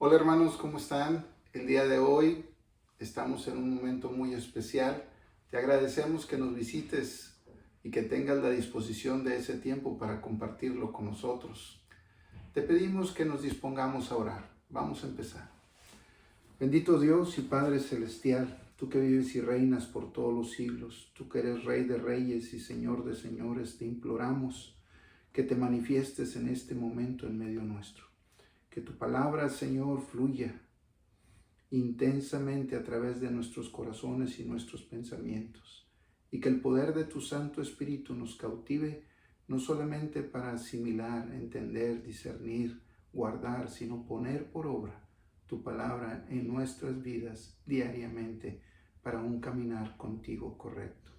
Hola hermanos, ¿cómo están? El día de hoy estamos en un momento muy especial. Te agradecemos que nos visites y que tengas la disposición de ese tiempo para compartirlo con nosotros. Te pedimos que nos dispongamos a orar. Vamos a empezar. Bendito Dios y Padre Celestial, tú que vives y reinas por todos los siglos, tú que eres Rey de Reyes y Señor de Señores, te imploramos que te manifiestes en este momento en medio nuestro. Que tu palabra, Señor, fluya intensamente a través de nuestros corazones y nuestros pensamientos, y que el poder de tu Santo Espíritu nos cautive no solamente para asimilar, entender, discernir, guardar, sino poner por obra tu palabra en nuestras vidas diariamente para un caminar contigo correcto.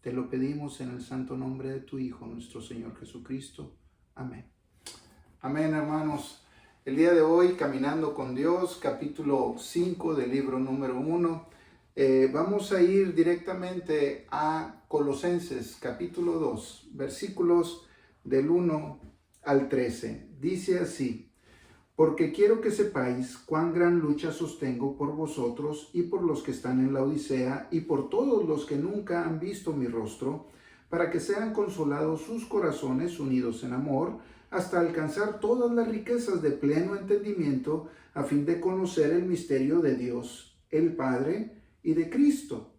Te lo pedimos en el santo nombre de tu Hijo, nuestro Señor Jesucristo. Amén. Amén, hermanos. El día de hoy, Caminando con Dios, capítulo 5 del libro número 1. Vamos a ir directamente a Colosenses, capítulo 2, versículos del 1 al 13. Dice así: porque quiero que sepáis cuán gran lucha sostengo por vosotros y por los que están en la Odisea y por todos los que nunca han visto mi rostro, para que sean consolados sus corazones unidos en amor, hasta alcanzar todas las riquezas de pleno entendimiento, a fin de conocer el misterio de Dios, el Padre, y de Cristo,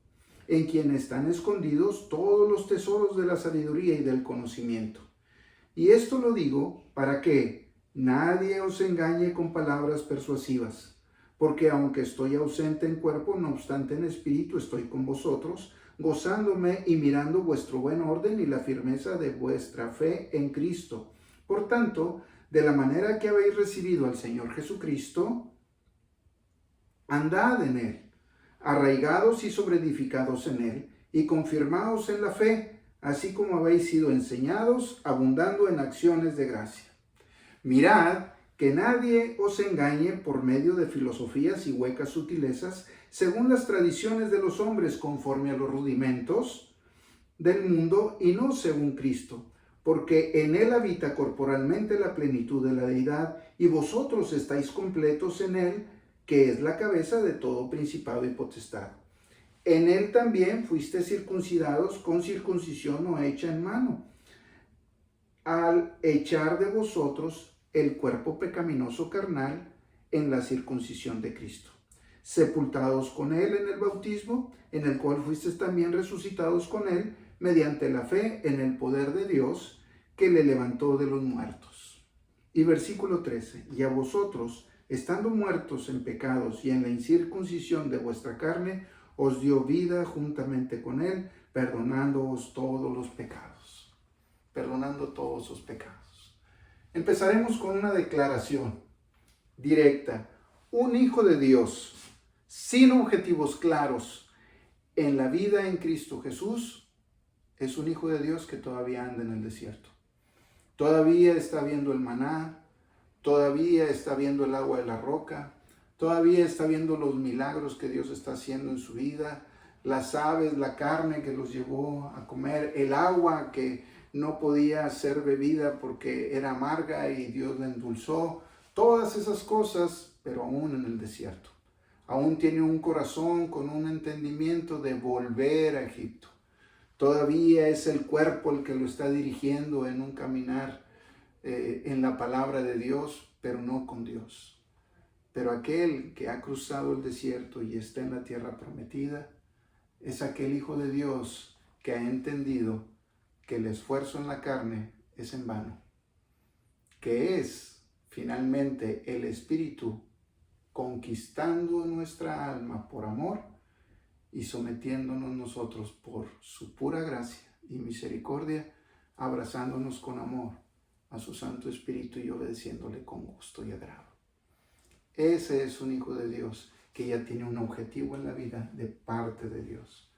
en quien están escondidos todos los tesoros de la sabiduría y del conocimiento. Y esto lo digo para que nadie os engañe con palabras persuasivas, porque aunque estoy ausente en cuerpo, no obstante en espíritu estoy con vosotros, gozándome y mirando vuestro buen orden y la firmeza de vuestra fe en Cristo. Por tanto, de la manera que habéis recibido al Señor Jesucristo, andad en él, arraigados y sobreedificados en él, y confirmaos en la fe, así como habéis sido enseñados, abundando en acciones de gracia. Mirad que nadie os engañe por medio de filosofías y huecas sutilezas, según las tradiciones de los hombres, conforme a los rudimentos del mundo y no según Cristo, porque en él habita corporalmente la plenitud de la deidad, y vosotros estáis completos en él, que es la cabeza de todo principado y potestad. En él también fuisteis circuncidados con circuncisión no hecha en mano, al echar de vosotros el cuerpo pecaminoso carnal en la circuncisión de Cristo, sepultados con él en el bautismo, en el cual fuisteis también resucitados con él, mediante la fe en el poder de Dios, que le levantó de los muertos. Y versículo 13, y a vosotros, estando muertos en pecados y en la incircuncisión de vuestra carne, os dio vida juntamente con él, perdonándoos todos los pecados. Perdonando todos sus pecados. Empezaremos con una declaración directa. Un hijo de Dios, sin objetivos claros en la vida en Cristo Jesús, es un hijo de Dios que todavía anda en el desierto. Todavía está viendo el maná, todavía está viendo el agua de la roca, todavía está viendo los milagros que Dios está haciendo en su vida, las aves, la carne que los llevó a comer, el agua que no podía ser bebida porque era amarga y Dios la endulzó, todas esas cosas, pero aún en el desierto. Aún tiene un corazón con un entendimiento de volver a Egipto. Todavía es el cuerpo el que lo está dirigiendo en un caminar en la palabra de Dios, pero no con Dios. Pero aquel que ha cruzado el desierto y está en la tierra prometida, es aquel hijo de Dios que ha entendido que el esfuerzo en la carne es en vano, que es finalmente el Espíritu conquistando nuestra alma por amor y sometiéndonos nosotros por su pura gracia y misericordia, abrazándonos con amor a su Santo Espíritu y obedeciéndole con gusto y agrado. Ese es un hijo de Dios que ya tiene un objetivo en la vida de parte de Dios.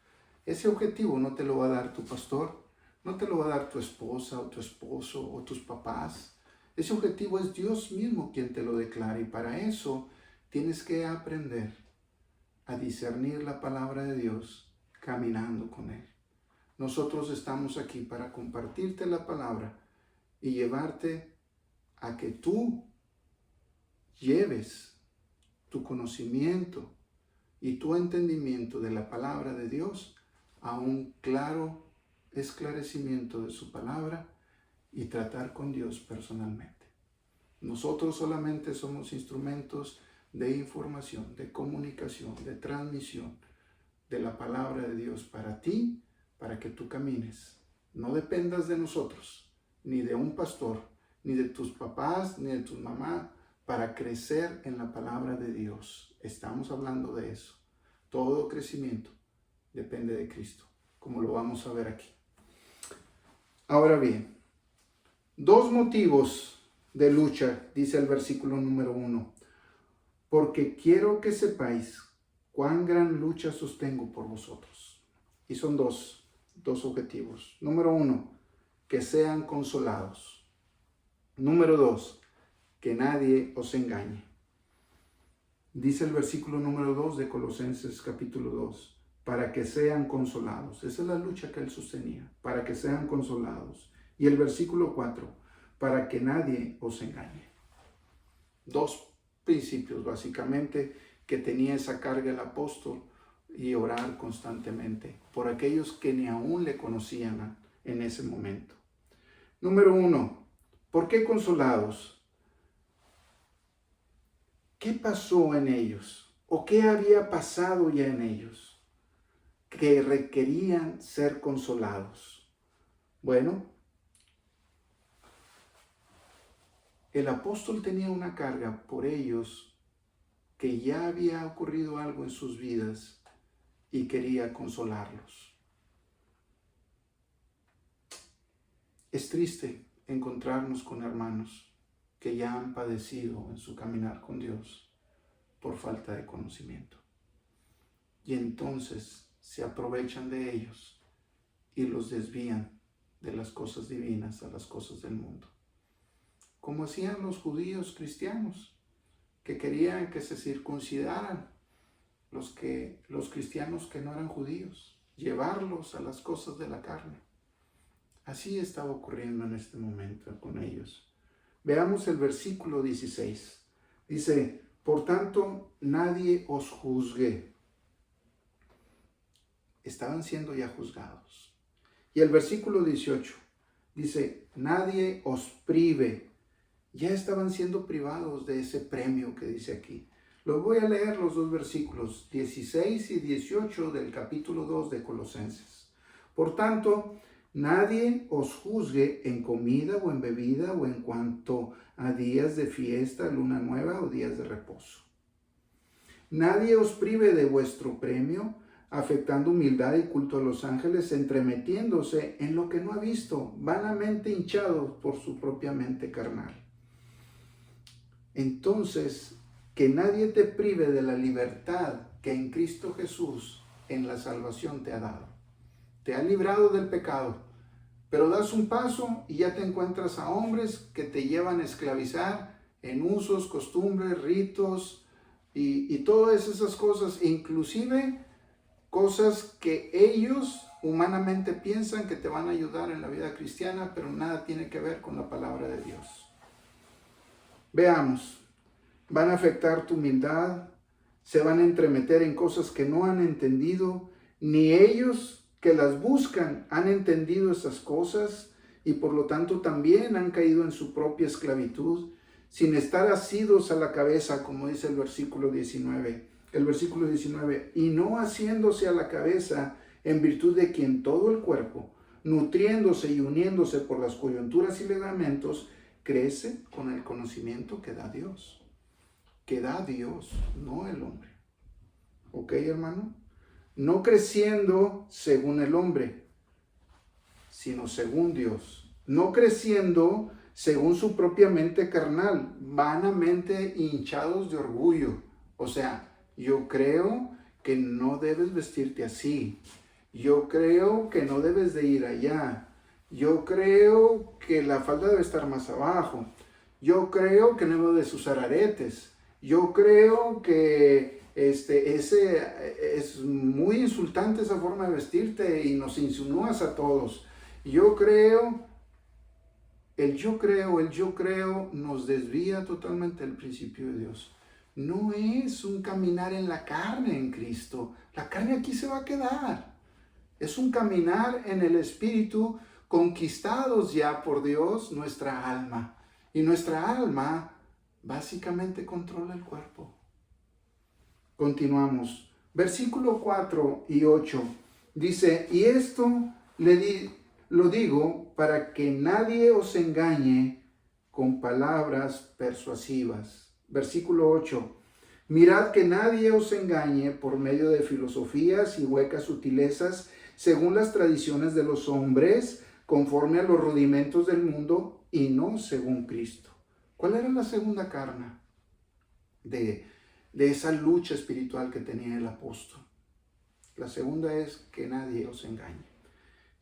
Ese objetivo no te lo va a dar tu pastor, no te lo va a dar tu esposa o tu esposo o tus papás. Ese objetivo es Dios mismo quien te lo declara, y para eso tienes que aprender a discernir la palabra de Dios caminando con Él. Nosotros estamos aquí para compartirte la palabra y llevarte a que tú lleves tu conocimiento y tu entendimiento de la palabra de Dios a un claro esclarecimiento de su palabra y tratar con Dios personalmente. Nosotros solamente somos instrumentos de información, de comunicación, de transmisión de la palabra de Dios para ti, para que tú camines. No dependas de nosotros, ni de un pastor, ni de tus papás, ni de tu mamá, para crecer en la palabra de Dios. Estamos hablando de eso. Todo crecimiento depende de Cristo, como lo vamos a ver aquí. Ahora bien, 2 motivos de lucha, dice el versículo número 1. Porque quiero que sepáis cuán gran lucha sostengo por vosotros. Y son dos objetivos. Número 1, que sean consolados. Número 2, que nadie os engañe. Dice el versículo número 2 de Colosenses capítulo 2, para que sean consolados. Esa es la lucha que él sostenía, para que sean consolados. Y el versículo 4, para que nadie os engañe. 2 principios básicamente que tenía esa carga el apóstol, y orar constantemente por aquellos que ni aún le conocían en ese momento. Número 1, ¿por qué consolados? ¿Qué pasó en ellos? ¿O qué había pasado ya en ellos que requerían ser consolados? Bueno, el apóstol tenía una carga por ellos, que ya había ocurrido algo en sus vidas y quería consolarlos. Es triste encontrarnos con hermanos que ya han padecido en su caminar con Dios por falta de conocimiento. Y entonces se aprovechan de ellos y los desvían de las cosas divinas a las cosas del mundo. Como hacían los judíos cristianos, que querían que se circuncidaran los cristianos que no eran judíos, llevarlos a las cosas de la carne. Así estaba ocurriendo en este momento con ellos. Veamos el versículo 16. Dice, por tanto, nadie os juzgue. Estaban siendo ya juzgados. Y el versículo 18 dice, nadie os prive. Ya estaban siendo privados de ese premio que dice aquí. Los voy a leer los 2 versículos, 16 y 18 del capítulo 2 de Colosenses. Por tanto, nadie os juzgue en comida o en bebida o en cuanto a días de fiesta, luna nueva o días de reposo. Nadie os prive de vuestro premio, afectando humildad y culto a los ángeles, entremetiéndose en lo que no ha visto, vanamente hinchados por su propia mente carnal. Entonces, que nadie te prive de la libertad que en Cristo Jesús en la salvación te ha dado. Te ha librado del pecado, pero das un paso y ya te encuentras a hombres que te llevan a esclavizar en usos, costumbres, ritos y todas esas cosas, inclusive cosas que ellos humanamente piensan que te van a ayudar en la vida cristiana, pero nada tiene que ver con la palabra de Dios. Veamos. Van a afectar tu humildad, se van a entremeter en cosas que no han entendido, ni ellos que las buscan han entendido esas cosas y por lo tanto también han caído en su propia esclavitud, sin estar asidos a la cabeza, como dice el versículo 19. El versículo 19, y no haciéndose a la cabeza en virtud de quien todo el cuerpo, nutriéndose y uniéndose por las coyunturas y ligamentos, crece con el conocimiento que da Dios. Que da Dios, no el hombre. ¿Ok, hermano? No creciendo según el hombre, sino según Dios. No creciendo según su propia mente carnal, vanamente hinchados de orgullo. O sea, yo creo que no debes vestirte así. Yo creo que no debes de ir allá. Yo creo que la falda debe estar más abajo. Yo creo que no debes usar aretes. Yo creo que es muy insultante esa forma de vestirte y nos insinúas a todos. Yo creo, el yo creo nos desvía totalmente del principio de Dios. no es un caminar en la carne en Cristo. La carne aquí se va a quedar. Es un caminar en el Espíritu, conquistados ya por Dios nuestra alma. Y nuestra alma básicamente controla el cuerpo. Continuamos. Versículo 4 y 8 dice, y esto lo digo para que nadie os engañe con palabras persuasivas. Versículo 8. Mirad que nadie os engañe por medio de filosofías y huecas sutilezas, según las tradiciones de los hombres, conforme a los rudimentos del mundo y no según Cristo. ¿Cuál era la segunda carga de esa lucha espiritual que tenía el apóstol? La segunda es que nadie os engañe.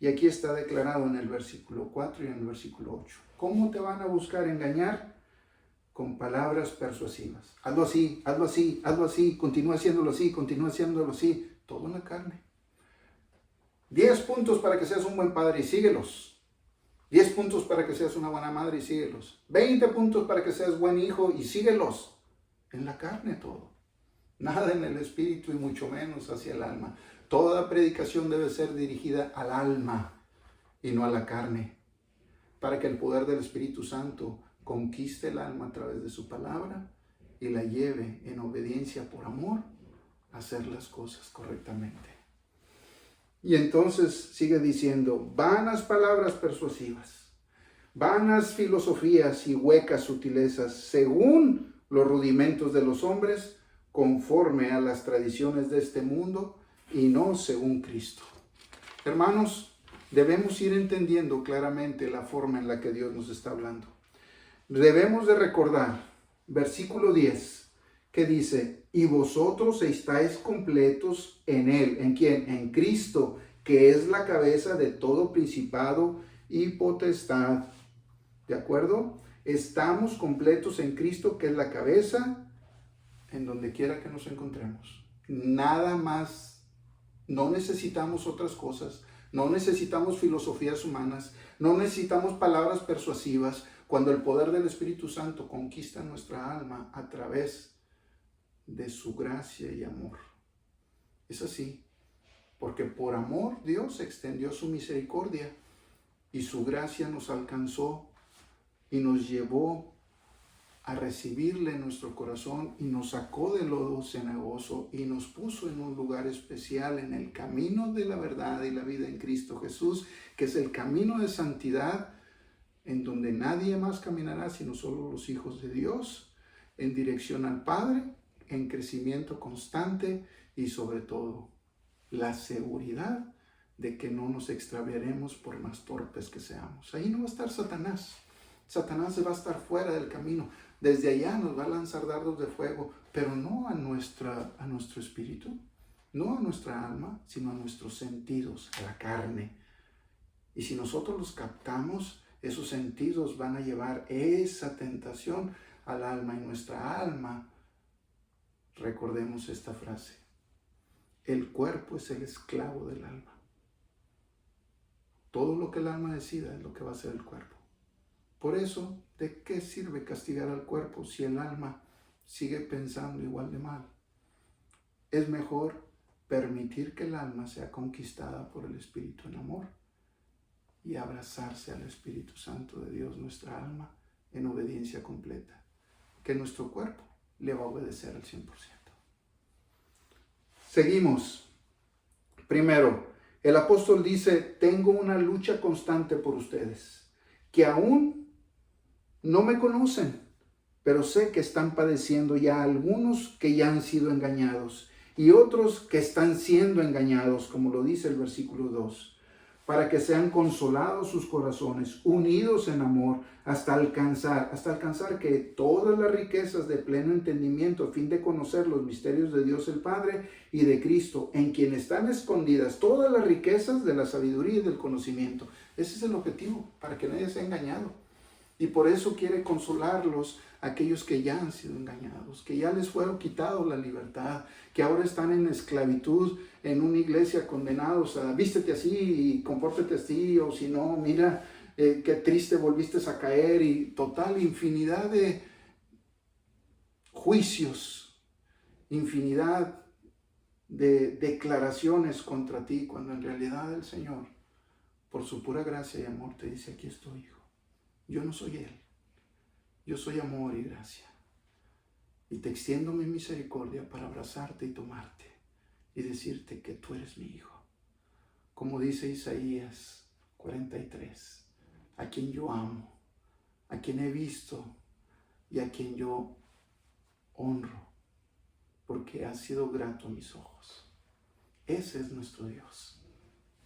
Y aquí está declarado en el versículo 4 y en el versículo 8. ¿Cómo te van a buscar engañar? Con palabras persuasivas. Hazlo así, hazlo así, hazlo así, continúa haciéndolo así, continúa haciéndolo así. Todo en la carne. 10 puntos para que seas un buen padre y síguelos. 10 puntos para que seas una buena madre y síguelos. 20 puntos para que seas buen hijo y síguelos. En la carne todo. Nada en el espíritu y mucho menos hacia el alma. Toda predicación debe ser dirigida al alma y no a la carne, para que el poder del Espíritu Santo conquiste el alma a través de su palabra y la lleve en obediencia por amor a hacer las cosas correctamente. Y entonces sigue diciendo, vanas palabras persuasivas, vanas filosofías y huecas sutilezas, según los rudimentos de los hombres, conforme a las tradiciones de este mundo y no según Cristo. Hermanos, debemos ir entendiendo claramente la forma en la que Dios nos está hablando. Debemos de recordar, versículo 10, que dice, y vosotros estáis completos en Él. ¿En quién? En Cristo, que es la cabeza de todo principado y potestad. ¿De acuerdo? Estamos completos en Cristo, que es la cabeza, en donde quiera que nos encontremos. Nada más. No necesitamos otras cosas. No necesitamos filosofías humanas. No necesitamos palabras persuasivas. Cuando el poder del Espíritu Santo conquista nuestra alma a través de su gracia y amor. Es así. Porque por amor Dios extendió su misericordia y su gracia nos alcanzó y nos llevó a recibirle en nuestro corazón y nos sacó del lodo cenagoso y nos puso en un lugar especial en el camino de la verdad y la vida en Cristo Jesús, que es el camino de santidad, en donde nadie más caminará sino solo los hijos de Dios, en dirección al Padre, en crecimiento constante y sobre todo la seguridad de que no nos extraviaremos por más torpes que seamos. Ahí no va a estar Satanás. Satanás va a estar fuera del camino. Desde allá nos va a lanzar dardos de fuego, pero no a nuestro espíritu, no a nuestra alma, sino a nuestros sentidos, a la carne. Y si nosotros los captamos, esos sentidos van a llevar esa tentación al alma. Y nuestra alma, recordemos esta frase, el cuerpo es el esclavo del alma. Todo lo que el alma decida es lo que va a hacer el cuerpo. Por eso, ¿de qué sirve castigar al cuerpo si el alma sigue pensando igual de mal? Es mejor permitir que el alma sea conquistada por el Espíritu en amor y abrazarse al Espíritu Santo de Dios, nuestra alma, en obediencia completa, que nuestro cuerpo le va a obedecer al 100%. Seguimos. Primero, el apóstol dice, tengo una lucha constante por ustedes, que aún no me conocen, pero sé que están padeciendo ya algunos que ya han sido engañados y otros que están siendo engañados, como lo dice el versículo 2, para que sean consolados sus corazones, unidos en amor, hasta alcanzar que todas las riquezas de pleno entendimiento, a fin de conocer los misterios de Dios el Padre y de Cristo, en quien están escondidas todas las riquezas de la sabiduría y del conocimiento. Ese es el objetivo, para que nadie sea engañado. Y por eso quiere consolarlos aquellos que ya han sido engañados, que ya les fueron quitado la libertad, que ahora están en esclavitud en una iglesia condenados a vístete así y compórtate así, o si no, mira qué triste volviste a caer, y total infinidad de juicios infinidad de declaraciones contra ti, cuando en realidad el Señor, por su pura gracia y amor, te dice: aquí estoy, hijo. Yo no soy Él, yo soy amor y gracia. Y te extiendo mi misericordia para abrazarte y tomarte y decirte que tú eres mi hijo. Como dice Isaías 43, a quien yo amo, a quien he visto y a quien yo honro, porque ha sido grato a mis ojos. Ese es nuestro Dios.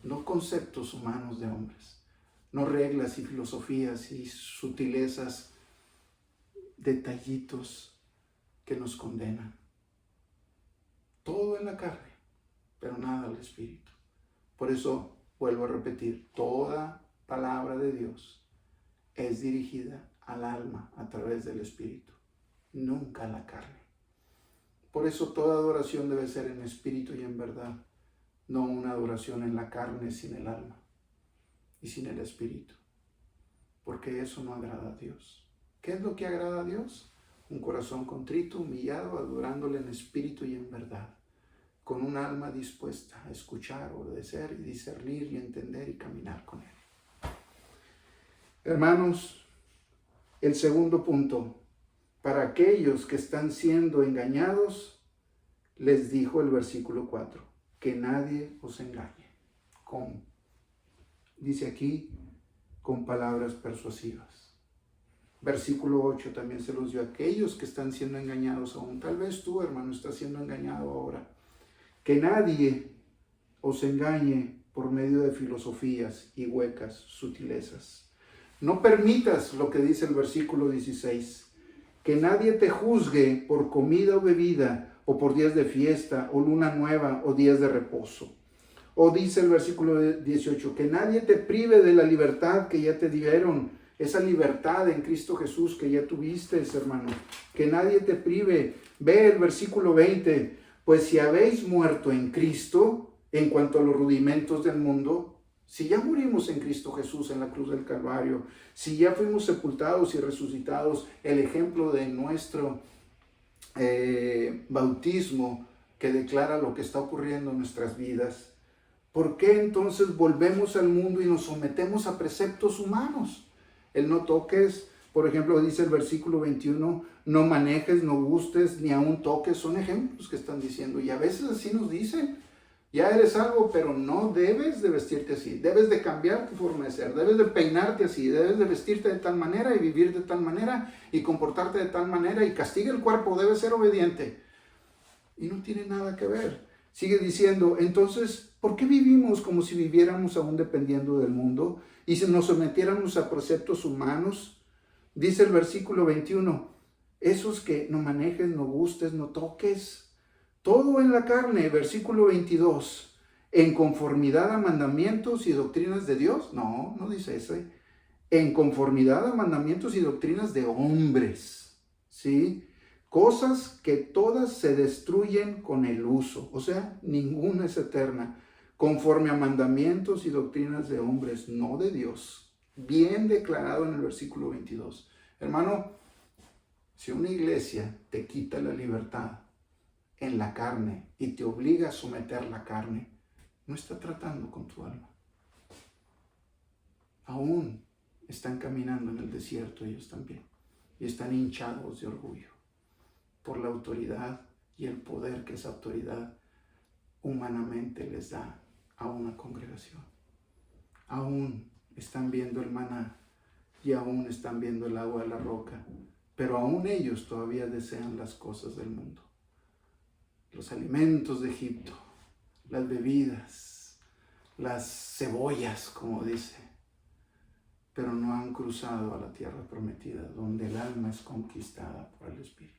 No conceptos humanos de hombres, no reglas y filosofías y sutilezas, detallitos que nos condenan. Todo en la carne, pero nada al espíritu. Por eso vuelvo a repetir, toda palabra de Dios es dirigida al alma a través del espíritu, nunca a la carne. Por eso toda adoración debe ser en espíritu y en verdad, no una adoración en la carne sin el alma y sin el espíritu, porque eso no agrada a Dios. ¿Qué es lo que agrada a Dios? Un corazón contrito, humillado, adorándole en espíritu y en verdad, con un alma dispuesta a escuchar, obedecer y discernir y entender y caminar con Él. Hermanos, el segundo punto, para aquellos que están siendo engañados, les dijo el versículo 4, que nadie os engañe. ¿Cómo? Dice aquí, con palabras persuasivas. Versículo 8 también se los dio a aquellos que están siendo engañados aún. Tal vez tú, hermano, estás siendo engañado ahora. Que nadie os engañe por medio de filosofías y huecas sutilezas. No permitas lo que dice el versículo 16. Que nadie te juzgue por comida o bebida, o por días de fiesta, o luna nueva, o días de reposo. O dice el versículo 18, que nadie te prive de la libertad que ya te dieron, esa libertad en Cristo Jesús que ya tuviste, hermano. Que nadie te prive. Ve el versículo 20, pues si habéis muerto en Cristo, en cuanto a los rudimentos del mundo, si ya morimos en Cristo Jesús en la cruz del Calvario, si ya fuimos sepultados y resucitados, el ejemplo de nuestro bautismo que declara lo que está ocurriendo en nuestras vidas, ¿por qué entonces volvemos al mundo y nos sometemos a preceptos humanos? El no toques, por ejemplo, dice el versículo 21, no manejes, no gustes, ni aún toques, son ejemplos que están diciendo. Y a veces así nos dicen, ya eres algo, pero no debes de vestirte así, debes de cambiar tu forma de ser, debes de peinarte así, debes de vestirte de tal manera y vivir de tal manera y comportarte de tal manera y castiga el cuerpo, debes ser obediente. Y no tiene nada que ver. Sigue diciendo, entonces, ¿por qué vivimos como si viviéramos aún dependiendo del mundo y si nos sometiéramos a preceptos humanos? Dice el versículo 21, esos que no manejes, no gustes, no toques, todo en la carne. Versículo 22, en conformidad a mandamientos y doctrinas de Dios. No, no dice eso. En conformidad a mandamientos y doctrinas de hombres, ¿sí? Cosas que todas se destruyen con el uso, o sea, ninguna es eterna, conforme a mandamientos y doctrinas de hombres, no de Dios. Bien declarado en el versículo 22. Hermano, si una iglesia te quita la libertad en la carne y te obliga a someter la carne, no está tratando con tu alma. Aún están caminando en el desierto ellos también y están hinchados de orgullo por la autoridad y el poder que esa autoridad humanamente les da a una congregación. Aún están viendo el maná y aún están viendo el agua de la roca, pero aún ellos todavía desean las cosas del mundo. Los alimentos de Egipto, las bebidas, las cebollas, como dice, pero no han cruzado a la tierra prometida, donde el alma es conquistada por el Espíritu.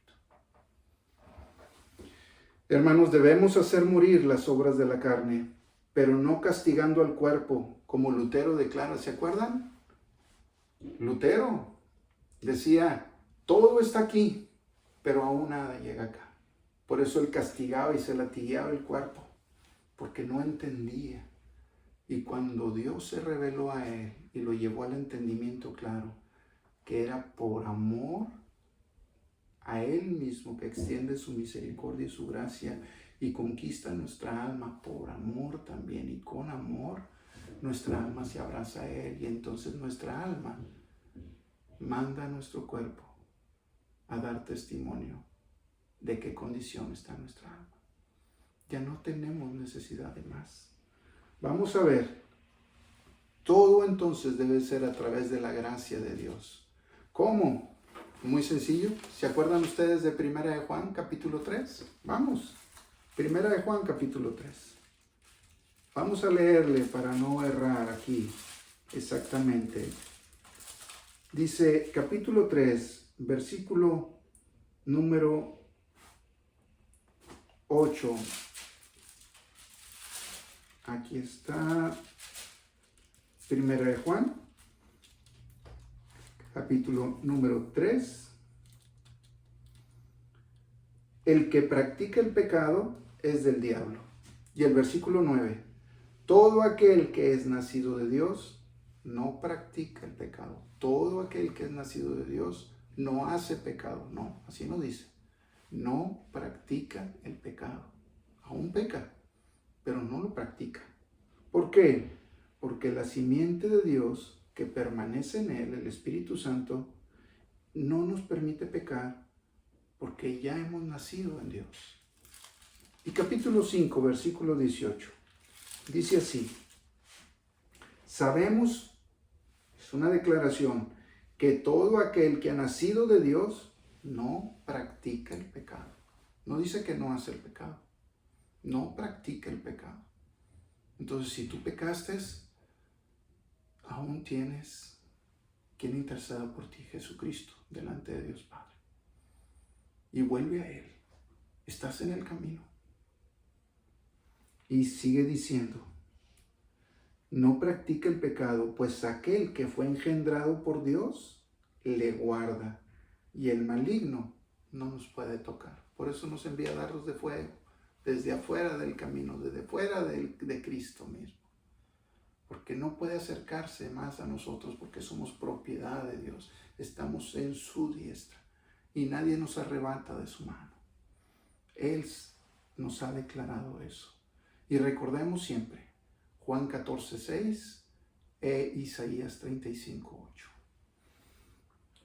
Hermanos, debemos hacer morir las obras de la carne, pero no castigando al cuerpo, como Lutero declara. ¿Se acuerdan? Lutero decía, todo está aquí, pero aún nada llega acá. Por eso él castigaba y se latigueaba el cuerpo, porque no entendía. Y cuando Dios se reveló a él y lo llevó al entendimiento claro, que era por amor a Él mismo que extiende su misericordia y su gracia y conquista nuestra alma por amor también, y con amor nuestra alma se abraza a Él, y entonces nuestra alma manda a nuestro cuerpo a dar testimonio de qué condición está nuestra alma. Ya no tenemos necesidad de más. Vamos a ver, todo entonces debe ser a través de la gracia de Dios. ¿Cómo? Muy sencillo. ¿Se acuerdan ustedes de 1 de Juan capítulo 3? Vamos. 1 de Juan capítulo 3. Vamos a leerle para no errar aquí exactamente. Dice capítulo 3, versículo número 8. Aquí está 1 de Juan, capítulo número 3. El que practica el pecado es del diablo. Y el versículo 9. Todo aquel que es nacido de Dios no practica el pecado. Todo aquel que es nacido de Dios no hace pecado. No, así no dice. No practica el pecado. Aún peca, pero no lo practica. ¿Por qué? Porque la simiente de Dios que permanece en él, el Espíritu Santo, no nos permite pecar porque ya hemos nacido en Dios. Y capítulo 5, versículo 18, dice así: sabemos, es una declaración, que todo aquel que ha nacido de Dios no practica el pecado. No dice que no hace el pecado, no practica el pecado. Entonces, si tú pecaste, aún tienes quien interceda por ti, Jesucristo, delante de Dios Padre. Y vuelve a Él. Estás en el camino. Y sigue diciendo: no practica el pecado, pues aquel que fue engendrado por Dios le guarda, y el maligno no nos puede tocar. Por eso nos envía dardos de fuego, desde afuera del camino, desde fuera de Cristo mismo. Porque no puede acercarse más a nosotros, porque somos propiedad de Dios. Estamos en su diestra y nadie nos arrebata de su mano. Él nos ha declarado eso. Y recordemos siempre Juan 14:6 e Isaías 35:8.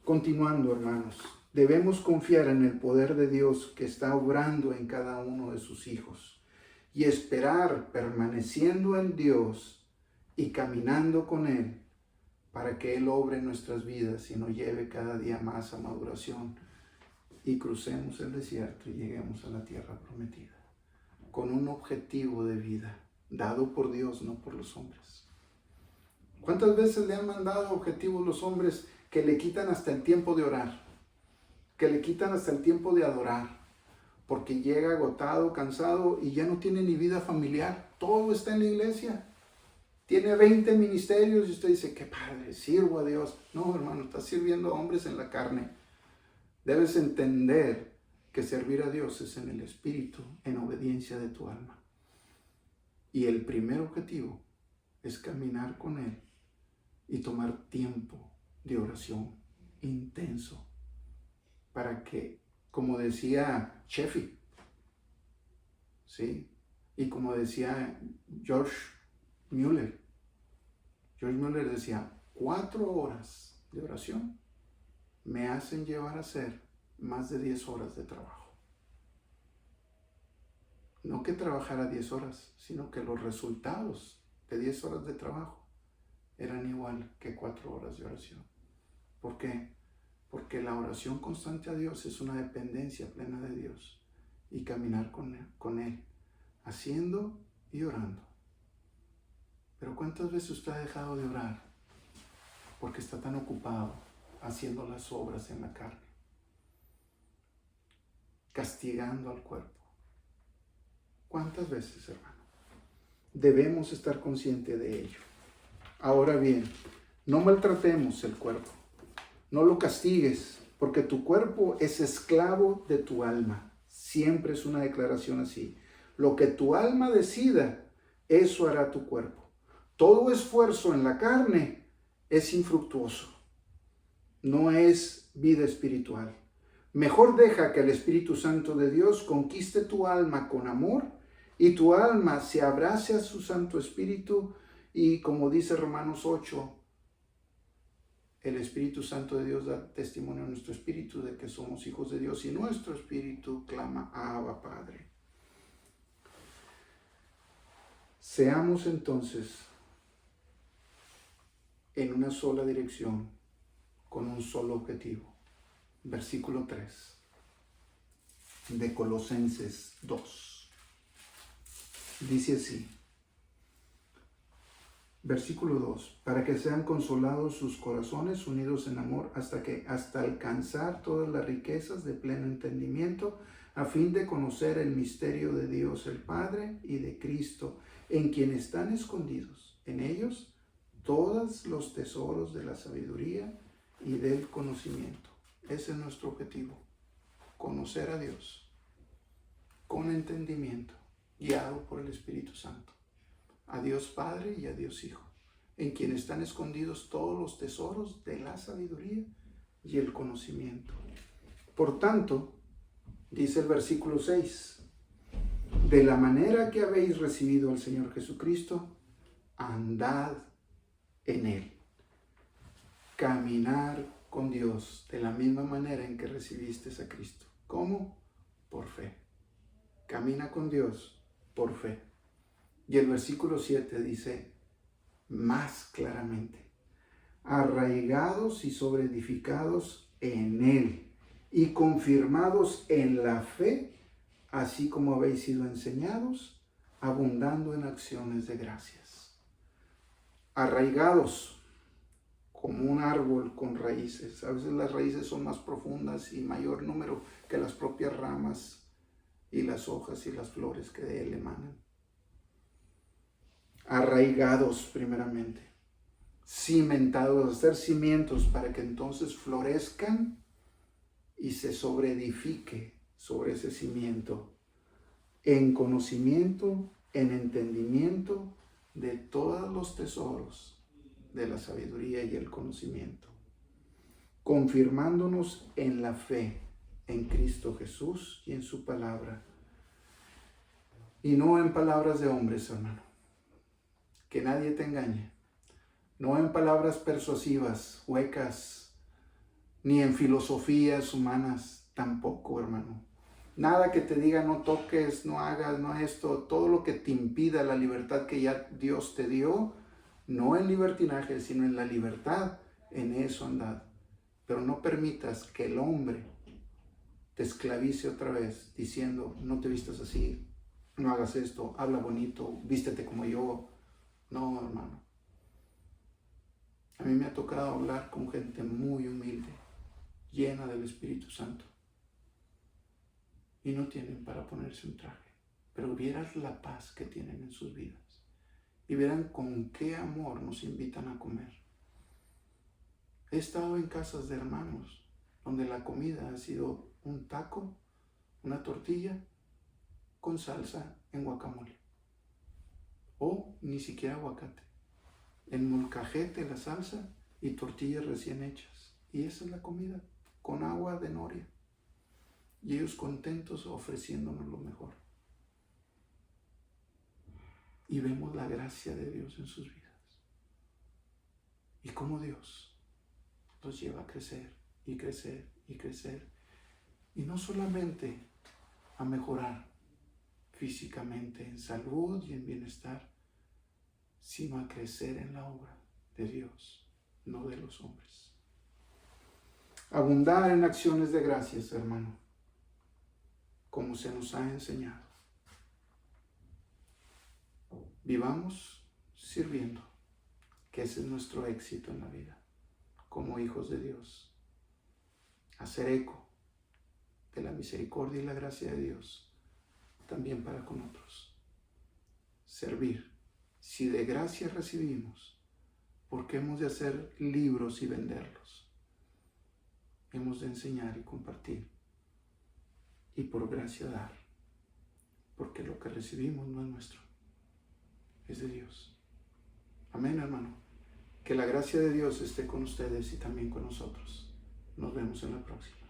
Continuando, hermanos, debemos confiar en el poder de Dios que está obrando en cada uno de sus hijos y esperar permaneciendo en Dios y caminando con Él para que Él obre en nuestras vidas y nos lleve cada día más a maduración y crucemos el desierto y lleguemos a la tierra prometida con un objetivo de vida dado por Dios, no por los hombres. ¿Cuántas veces le han mandado objetivos los hombres que le quitan hasta el tiempo de orar, que le quitan hasta el tiempo de adorar, porque llega agotado, cansado y ya no tiene ni vida familiar? Todo está en la iglesia. Tiene 20 ministerios y usted dice: qué padre, sirvo a Dios. No, hermano, estás sirviendo a hombres en la carne. Debes entender que servir a Dios es en el Espíritu, en obediencia de tu alma. Y el primer objetivo es caminar con Él y tomar tiempo de oración intenso para que, como decía Sheffield, ¿sí? Y como decía George Mueller decía: 4 horas de oración me hacen llevar a hacer más de 10 horas de trabajo. No que trabajara 10 horas, sino que los resultados de 10 horas de trabajo eran igual que 4 horas de oración. ¿Por qué? Porque la oración constante a Dios es una dependencia plena de Dios y caminar con Él, haciendo y orando. Pero ¿cuántas veces usted ha dejado de orar porque está tan ocupado haciendo las obras en la carne, castigando al cuerpo? ¿Cuántas veces, hermano? Debemos estar conscientes de ello. Ahora bien, no maltratemos el cuerpo, no lo castigues, porque tu cuerpo es esclavo de tu alma. Siempre es una declaración así. Lo que tu alma decida, eso hará tu cuerpo. Todo esfuerzo en la carne es infructuoso, no es vida espiritual. Mejor deja que el Espíritu Santo de Dios conquiste tu alma con amor y tu alma se abrace a su Santo Espíritu y, como dice Romanos 8, el Espíritu Santo de Dios da testimonio a nuestro espíritu de que somos hijos de Dios y nuestro espíritu clama, Abba, Padre. Seamos entonces en una sola dirección, con un solo objetivo. Versículo 3 de Colosenses 2. Dice así. Versículo 2, para que sean consolados sus corazones unidos en amor hasta alcanzar todas las riquezas de pleno entendimiento, a fin de conocer el misterio de Dios el Padre y de Cristo, en quien están escondidos, en ellos, todos los tesoros de la sabiduría y del conocimiento. Ese es nuestro objetivo, conocer a Dios con entendimiento, guiado por el Espíritu Santo. A Dios Padre y a Dios Hijo, en quien están escondidos todos los tesoros de la sabiduría y el conocimiento. Por tanto, dice el versículo 6, de la manera que habéis recibido al Señor Jesucristo, andad en Él. Caminar con Dios de la misma manera en que recibiste a Cristo. ¿Cómo? Por fe. Camina con Dios por fe. Y el versículo 7 dice más claramente, arraigados y sobreedificados en Él y confirmados en la fe, así como habéis sido enseñados, abundando en acciones de gracias. Arraigados como un árbol con raíces. A veces las raíces son más profundas y mayor número que las propias ramas y las hojas y las flores que de él emanan. Arraigados primeramente, cimentados, hacer cimientos para que entonces florezcan y se sobreedifique sobre ese cimiento en conocimiento, en entendimiento de todos los tesoros de la sabiduría y el conocimiento, confirmándonos en la fe en Cristo Jesús y en su palabra, y no en palabras de hombres, hermano. Que nadie te engañe, no en palabras persuasivas, huecas, ni en filosofías humanas, tampoco, hermano. Nada que te diga no toques, no hagas, no esto, todo lo que te impida la libertad que ya Dios te dio, no en libertinaje, sino en la libertad, en eso andad. Pero no permitas que el hombre te esclavice otra vez, diciendo, no te vistas así, no hagas esto, habla bonito, vístete como yo. No, hermano. A mí me ha tocado hablar con gente muy humilde, llena del Espíritu Santo. Y no tienen para ponerse un traje. Pero vieras la paz que tienen en sus vidas. Y verán con qué amor nos invitan a comer. He estado en casas de hermanos donde la comida ha sido un taco, una tortilla con salsa en guacamole. O ni siquiera aguacate. En molcajete la salsa y tortillas recién hechas. Y esa es la comida, con agua de noria. Y ellos contentos ofreciéndonos lo mejor. Y vemos la gracia de Dios en sus vidas. Y cómo Dios los lleva a crecer y crecer y crecer. Y no solamente a mejorar físicamente, en salud y en bienestar, sino a crecer en la obra de Dios, no de los hombres. Abundar en acciones de gracias, hermano, como se nos ha enseñado. Vivamos sirviendo, que ese es nuestro éxito en la vida, como hijos de Dios. Hacer eco de la misericordia y la gracia de Dios, también para con otros. Servir. Si de gracia recibimos, ¿por qué hemos de hacer libros y venderlos? Hemos de enseñar y compartir. Y por gracia dar. Porque lo que recibimos no es nuestro, es de Dios. Amén, hermano. Que la gracia de Dios esté con ustedes y también con nosotros. Nos vemos en la próxima.